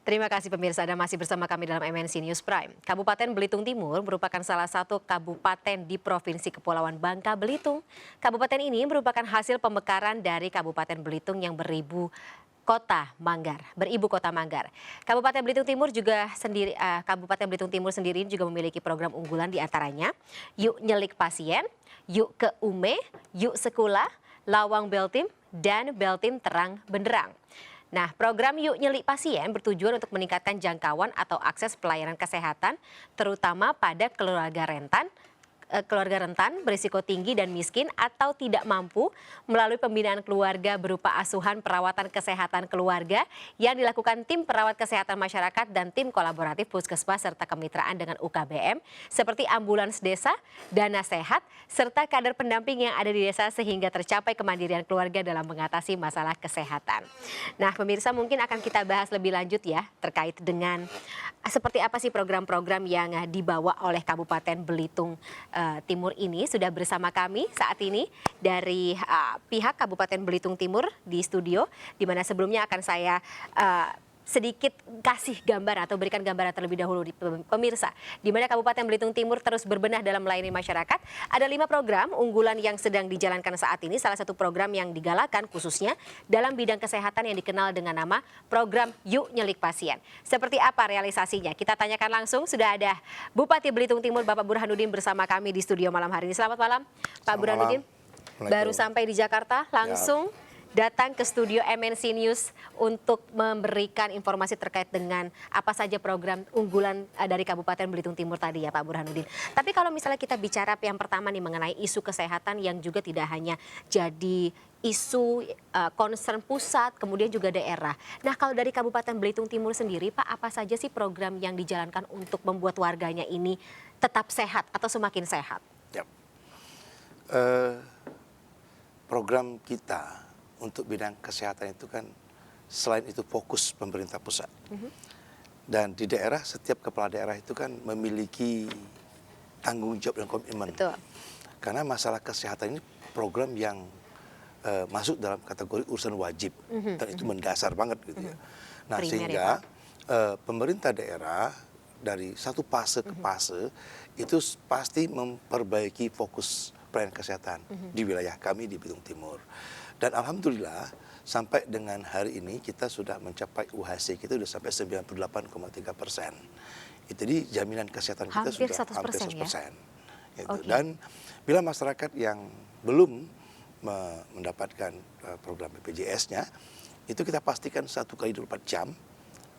Terima kasih pemirsa, Anda masih bersama kami dalam MNC News Prime. Kabupaten Belitung Timur merupakan salah satu kabupaten di Provinsi Kepulauan Bangka Belitung. Kabupaten ini merupakan hasil pemekaran dari Kabupaten Belitung yang beribu kota Manggar. Kabupaten Belitung Timur Kabupaten Belitung Timur sendiri juga memiliki program unggulan di antaranya Yuk Nyelik Pasien, Yuk ke Ume, Yuk Sekolah, Lawang Beltim, dan Beltim Terang Benderang. Nah, program Yuk Nyelik Pasien bertujuan untuk meningkatkan jangkauan atau akses pelayanan kesehatan, terutama pada keluarga rentan berisiko tinggi dan miskin atau tidak mampu melalui pembinaan keluarga berupa asuhan perawatan kesehatan keluarga yang dilakukan tim perawat kesehatan masyarakat dan tim kolaboratif puskesmas serta kemitraan dengan UKBM seperti ambulans desa, dana sehat, serta kader pendamping yang ada di desa sehingga tercapai kemandirian keluarga dalam mengatasi masalah kesehatan. Nah, pemirsa, mungkin akan kita bahas lebih lanjut ya terkait dengan seperti apa sih program-program yang dibawa oleh Kabupaten Belitung Timur ini. Sudah bersama kami saat ini dari pihak Kabupaten Belitung Timur di studio, di mana sebelumnya akan saya sedikit kasih gambar atau berikan gambaran terlebih dahulu di pemirsa, di mana Kabupaten Belitung Timur terus berbenah dalam melayani masyarakat. Ada 5 program unggulan yang sedang dijalankan saat ini. Salah satu program yang digalakan khususnya dalam bidang kesehatan yang dikenal dengan nama program Yuk Nyelik Pasien. Seperti apa realisasinya? Kita tanyakan langsung. Sudah ada Bupati Belitung Timur Bapak Burhanuddin bersama kami di studio malam hari ini. Selamat malam Pak Burhanuddin. Baru sampai di Jakarta langsung datang ke studio MNC News untuk memberikan informasi terkait dengan apa saja program unggulan dari Kabupaten Belitung Timur tadi ya Pak Burhanuddin. Tapi kalau misalnya kita bicara yang pertama nih mengenai isu kesehatan yang juga tidak hanya jadi isu concern pusat, kemudian juga daerah. Nah, kalau dari Kabupaten Belitung Timur sendiri Pak, apa saja sih program yang dijalankan untuk membuat warganya ini tetap sehat atau semakin sehat? Ya. Program kita untuk bidang kesehatan itu kan selain itu fokus pemerintah pusat. Dan di daerah, setiap kepala daerah itu kan memiliki tanggung jawab dan komitmen. Betul. Karena masalah kesehatan ini program yang masuk dalam kategori urusan wajib. Dan itu mendasar banget gitu ya. Nah, Primer, sehingga ya, pemerintah daerah dari satu fase ke fase itu pasti memperbaiki fokus pelayanan kesehatan di wilayah kami di Belitung Timur. Dan alhamdulillah sampai dengan hari ini kita sudah mencapai UHC kita sudah sampai 98,3%. Itu di jaminan kesehatan kita hampir sudah 100%, hampir 100%. ya? Gitu. Okay. Dan bila masyarakat yang belum mendapatkan program BPJS-nya, itu kita pastikan 1 kali 24 jam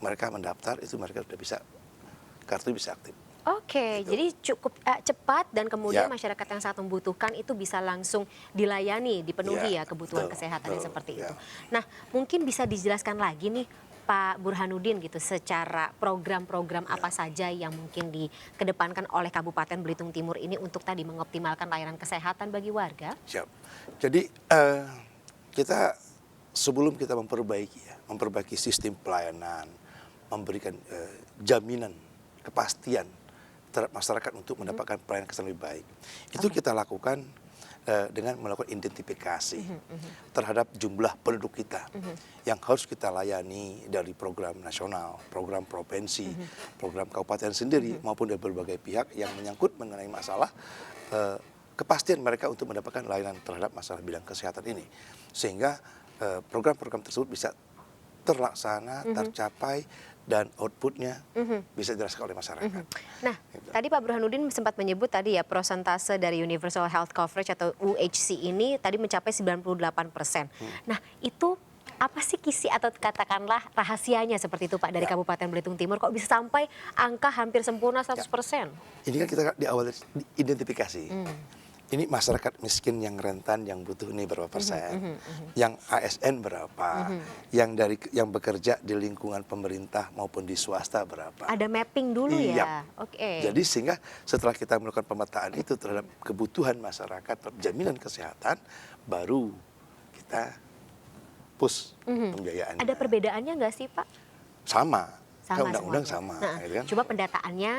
mereka mendaftar, itu mereka sudah bisa, kartu bisa aktif. Oke, Gitu. jadi cukup cepat dan kemudian Ya. masyarakat yang sangat membutuhkan itu bisa langsung dilayani, dipenuhi ya kebutuhan betul, kesehatannya betul, seperti ya. itu. Nah, mungkin bisa dijelaskan lagi nih Pak Burhanuddin gitu secara program-program apa saja yang mungkin dikedepankan oleh Kabupaten Belitung Timur ini untuk tadi mengoptimalkan layanan kesehatan bagi warga? Siap. Jadi kita sebelum kita memperbaiki sistem pelayanan, memberikan jaminan kepastian terhadap masyarakat untuk mendapatkan pelayanan kesehatan lebih baik. Itu kita lakukan dengan melakukan identifikasi terhadap jumlah penduduk kita yang harus kita layani dari program nasional, program provinsi, program kabupaten sendiri maupun dari berbagai pihak yang menyangkut mengenai masalah kepastian mereka untuk mendapatkan layanan terhadap masalah bidang kesehatan ini. Sehingga program-program tersebut bisa terlaksana, tercapai, dan outputnya bisa dirasakan oleh masyarakat. Nah, tadi Pak Burhanuddin sempat menyebut tadi ya prosentase dari Universal Health Coverage atau UHC ini tadi mencapai 98%. Nah, itu apa sih kisi atau katakanlah rahasianya seperti itu Pak dari Kabupaten Belitung Timur kok bisa sampai angka hampir sempurna 100%? Ini kan kita di awal identifikasi. Ini masyarakat miskin yang rentan yang butuh ini berapa persen, yang ASN berapa, yang bekerja di lingkungan pemerintah maupun di swasta berapa. Ada mapping dulu ya. Oke. Jadi sehingga setelah kita melakukan pemetaan itu terhadap kebutuhan masyarakat jaminan kesehatan, baru kita push pembiayaannya. Ada perbedaannya nggak sih Pak? Sama. Sama undang-undang semuanya. sama, gitu kan? Coba pendataannya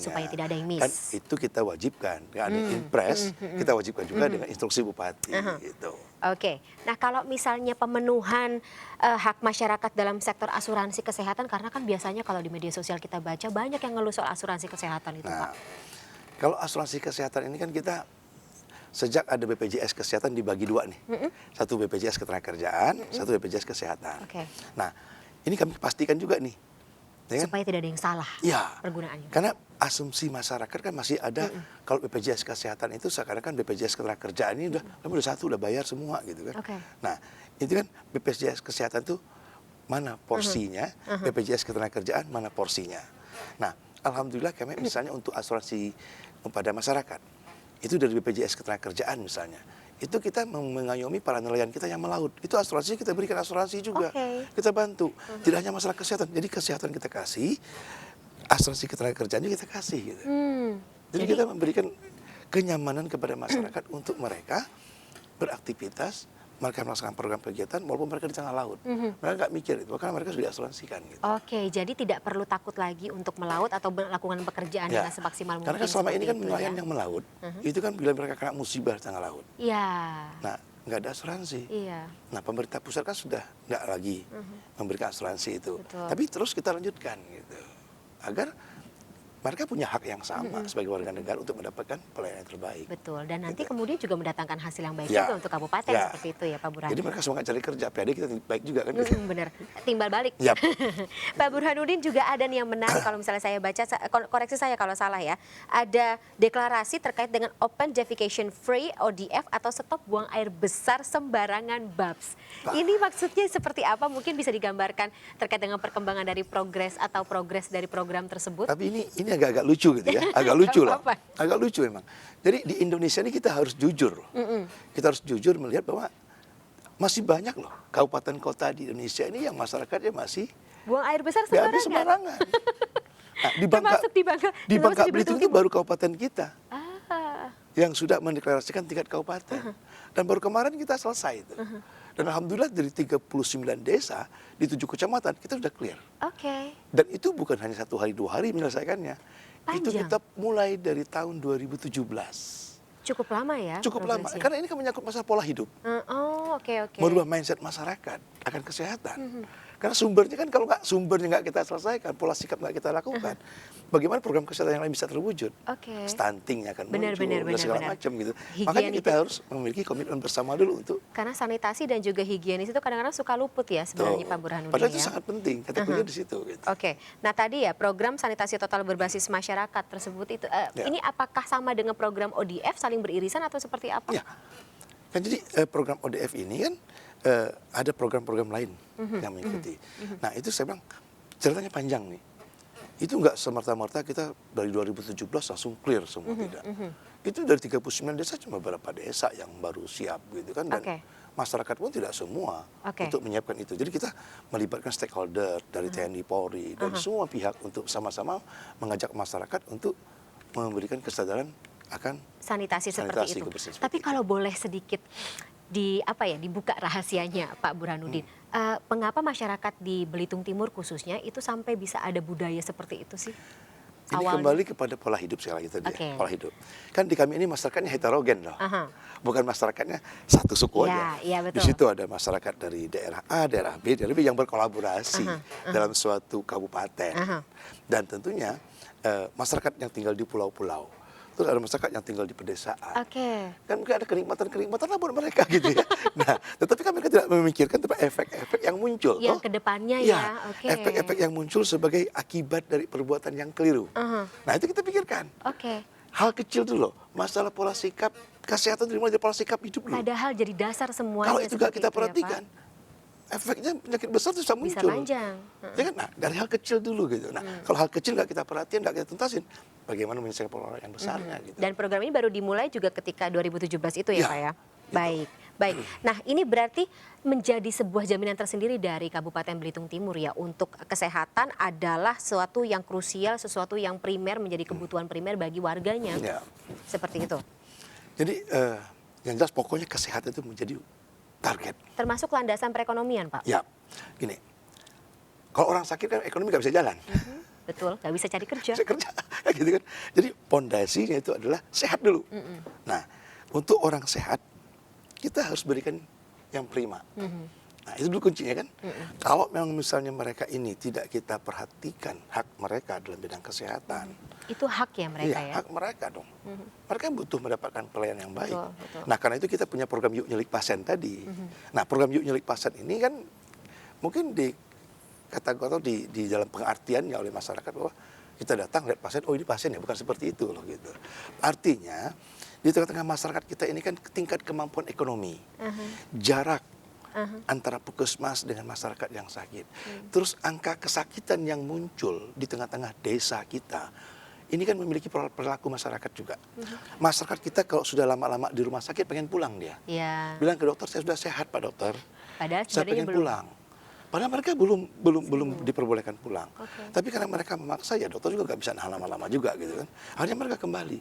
supaya tidak ada yang miss. Kan itu kita wajibkan, kan ada impres, kita wajibkan juga dengan instruksi bupati, gitu. Oke, nah kalau misalnya pemenuhan hak masyarakat dalam sektor asuransi kesehatan, karena kan biasanya kalau di media sosial kita baca banyak yang ngeluh soal asuransi kesehatan itu, Nah, Pak. kalau asuransi kesehatan ini kan kita sejak ada BPJS Kesehatan dibagi dua nih. Satu BPJS Ketenagakerjaan, satu BPJS Kesehatan. Oke. Nah, ini kami pastikan juga nih. Ya kan? Supaya tidak ada yang salah Ya, pergunaannya. karena asumsi masyarakat kan masih ada kalau BPJS Kesehatan itu sekarang kan BPJS Ketenagakerjaan ini udah satu udah bayar semua gitu kan. Oke. Nah, itu kan BPJS Kesehatan itu mana porsinya, BPJS Ketenagakerjaan mana porsinya. Nah, alhamdulillah kami misalnya untuk asuransi kepada masyarakat itu dari BPJS Ketenagakerjaan misalnya. Itu kita mengayomi para nelayan kita yang melaut. Itu asuransi kita berikan asuransi juga. Oke. Kita bantu. Tidak hanya masalah kesehatan. Jadi kesehatan kita kasih, asuransi ketenagakerjaan juga kita kasih. Gitu. Jadi kita memberikan kenyamanan kepada masyarakat untuk mereka beraktivitas, mereka melaksanakan program kegiatan walaupun mereka di tengah laut. Mereka nggak mikir itu, karena mereka sudah diasuransikan. Gitu. Oke, jadi tidak perlu takut lagi untuk melaut atau melakukan pekerjaan Ya. dengan semaksimal mungkin. Karena kan selama ini kan seperti itu, nelayan ya. yang melaut, itu kan bila mereka kena musibah di tengah laut. Iya. Nah, nggak ada asuransi. Iya. Nah, pemerintah pusat kan sudah nggak lagi memberikan asuransi itu. Betul. Tapi terus kita lanjutkan gitu. Agar mereka punya hak yang sama sebagai warga negara untuk mendapatkan pelayanan yang terbaik. Betul, dan nanti Gitu. kemudian juga mendatangkan hasil yang baik Ya. juga untuk kabupaten Ya. seperti itu ya Pak Burhanuddin. Jadi mereka semangat cari kerja, PAD kita baik juga kan. Gitu. Bener, timbal balik. Yap. Pak Burhanuddin juga ada nih yang menarik kalau misalnya saya baca, koreksi saya kalau salah ya. Ada deklarasi terkait dengan Open Defecation Free ODF atau stop buang air besar sembarangan BABS. Ini maksudnya seperti apa? Mungkin bisa digambarkan terkait dengan perkembangan dari progres dari program tersebut. Tapi ini agak-agak lucu gitu ya, agak lucu lah, Apa-apa. agak lucu memang. Jadi di Indonesia ini kita harus jujur, kita harus jujur melihat bahwa masih banyak loh kabupaten kota di Indonesia ini yang masyarakatnya masih Buang air besar nggak ada sembarangan. sembarangan. Nah, Termasuk di Bangka, di termasuk Bangka di Belitung Belitung itu baru kabupaten kita Ah, yang sudah mendeklarasikan tingkat kabupaten. Dan baru kemarin kita selesai itu. Dan alhamdulillah dari 39 desa di 7 kecamatan kita sudah clear. oke. Dan itu bukan hanya 1 hari 2 hari menyelesaikannya. Itu Panjang. kita mulai dari tahun 2017. Cukup lama ya? Cukup lama, progresnya? karena ini kan menyangkut masalah pola hidup. Oh, oke. Merubah mindset masyarakat akan kesehatan. Karena sumbernya kan kalau sumbernya nggak kita selesaikan, pola sikap nggak kita lakukan, bagaimana program kesehatan yang lain bisa terwujud? Oke. Stuntingnya akan Benar, muncul, benar, dan benar, segala benar. macam gitu. Higien Makanya kita itu- harus memiliki komitmen bersama dulu untuk Karena sanitasi dan juga higienis itu kadang-kadang suka luput ya sebenarnya Pak Burhanuddin Padahal itu ya. sangat penting, kategorinya di situ. Gitu. Oke, nah tadi ya program sanitasi total berbasis masyarakat tersebut itu Ya. ini apakah sama dengan program ODF saling beririsan atau seperti apa? Ya, kan jadi program ODF ini kan ada program-program lain yang mengikuti. Nah itu saya bilang ceritanya panjang nih. Itu nggak semerta-merta kita dari 2017 langsung clear semua, tidak. Itu dari 39 desa cuma beberapa desa yang baru siap gitu kan. Dan Oke. masyarakat pun tidak semua Oke. untuk menyiapkan itu. Jadi kita melibatkan stakeholder dari TNI, Polri, dan semua pihak untuk sama-sama mengajak masyarakat untuk memberikan kesadaran akan Sanitasi seperti Sanitasi, itu. kebersihan seperti Tapi itu. kalau boleh sedikit dibuka rahasianya Pak Burhanuddin. Mengapa masyarakat di Belitung Timur khususnya itu sampai bisa ada budaya seperti itu sih? Ini Awalnya. kembali kepada pola hidup sekali lagi tadi Oke. ya, pola hidup. Kan di kami ini masyarakatnya heterogen loh. Aha. Bukan masyarakatnya satu suku Ya, aja. iya, Di betul. situ ada masyarakat dari daerah A, daerah B, daerah B yang berkolaborasi dalam suatu kabupaten. Dan tentunya masyarakat yang tinggal di pulau-pulau. Terus ada masyarakat yang tinggal di pedesaan. Oke. Kan mungkin ada kenikmatan-kenikmatan lah buat mereka gitu ya. Nah, tetapi kan mereka tidak memikirkan tentang efek-efek yang muncul. Yang toh. kedepannya Ya, ya, oke. efek-efek yang muncul sebagai akibat dari perbuatan yang keliru. Nah, itu kita pikirkan. Oke. Hal kecil dulu loh, masalah pola sikap, kesehatan dimulai dari pola sikap hidup dulu. Padahal jadi dasar semuanya. Kalau itu nggak seperti kita ya, Pak. perhatikan, efeknya penyakit besar itu bisa Bisa muncul. panjang. Ya kan? Nah, dari hal kecil dulu gitu. Nah, kalau hal kecil nggak kita perhatian, nggak kita tuntasin, bagaimana menyelesaikan pola yang besarnya gitu. Dan program ini baru dimulai juga ketika 2017 itu ya, Ya, Pak ya? itu. Baik. Nah, ini berarti menjadi sebuah jaminan tersendiri dari Kabupaten Belitung Timur ya untuk kesehatan adalah sesuatu yang krusial, sesuatu yang primer menjadi kebutuhan primer bagi warganya. Ya. Seperti itu. Jadi yang jelas pokoknya kesehatan itu menjadi target. Termasuk landasan perekonomian, Pak. Ya, gini. Kalau orang sakit kan ekonomi nggak bisa jalan. Betul, nggak bisa cari kerja. Bisa kerja, gitu kan. Jadi pondasinya itu adalah sehat dulu. Nah, untuk orang sehat kita harus berikan yang prima. Nah, itu dulu kuncinya kan. Kalau memang misalnya mereka ini tidak kita perhatikan hak mereka dalam bidang kesehatan. Itu hak ya mereka Iya, ya? hak mereka dong. Mereka butuh mendapatkan pelayanan yang baik. Betul. Nah, karena itu kita punya program Yuk Nyulik Pasien tadi. Nah, program Yuk Nyulik Pasien ini kan mungkin di kata-kata di dalam pengertiannya oleh masyarakat bahwa kita datang lihat pasien, oh ini pasien ya, bukan seperti itu loh gitu. Artinya di tengah-tengah masyarakat kita ini kan tingkat kemampuan ekonomi, jarak antara puskesmas dengan masyarakat yang sakit, terus angka kesakitan yang muncul di tengah-tengah desa kita. Ini kan memiliki perilaku masyarakat juga. Masyarakat kita kalau sudah lama-lama di rumah sakit pengen pulang dia. Ya. Bilang ke dokter, saya sudah sehat Pak Dokter. Padahal Saya sebenarnya pengen belum. pulang. Padahal mereka belum diperbolehkan pulang. Tapi karena mereka memaksa ya dokter juga nggak bisa nahan lama-lama juga gitu kan. Akhirnya mereka kembali.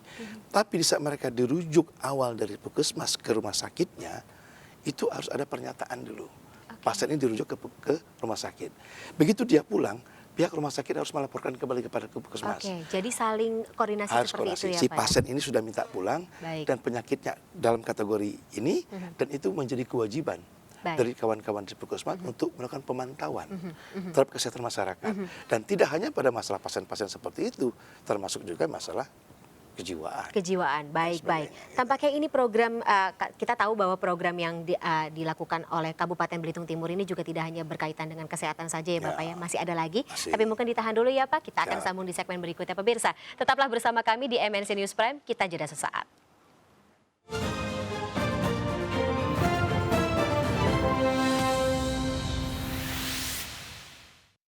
Tapi di saat mereka dirujuk awal dari puskesmas ke rumah sakitnya, itu harus ada pernyataan dulu. Pasien ini dirujuk ke rumah sakit. Begitu dia pulang, pihak rumah sakit harus melaporkan kembali kepada puskesmas. Oke, jadi saling koordinasi Harus seperti koordinasi. itu ya Si Pak ya? pasien ini sudah minta pulang Baik. dan penyakitnya dalam kategori ini dan itu menjadi kewajiban Baik. dari kawan-kawan di puskesmas untuk melakukan pemantauan terhadap kesehatan masyarakat. Dan tidak hanya pada masalah pasien-pasien seperti itu, termasuk juga masalah kejiwaan. Kejiwaan, baik. sebagainya, Tampaknya ini program, kita tahu bahwa program yang dilakukan oleh Kabupaten Belitung Timur ini juga tidak hanya berkaitan dengan kesehatan saja ya Bapak ya, masih ada lagi. Masih. Tapi mungkin ditahan dulu ya Pak, kita akan Siap. sambung di segmen berikutnya pemirsa. Tetaplah bersama kami di MNC News Prime, kita jeda sesaat.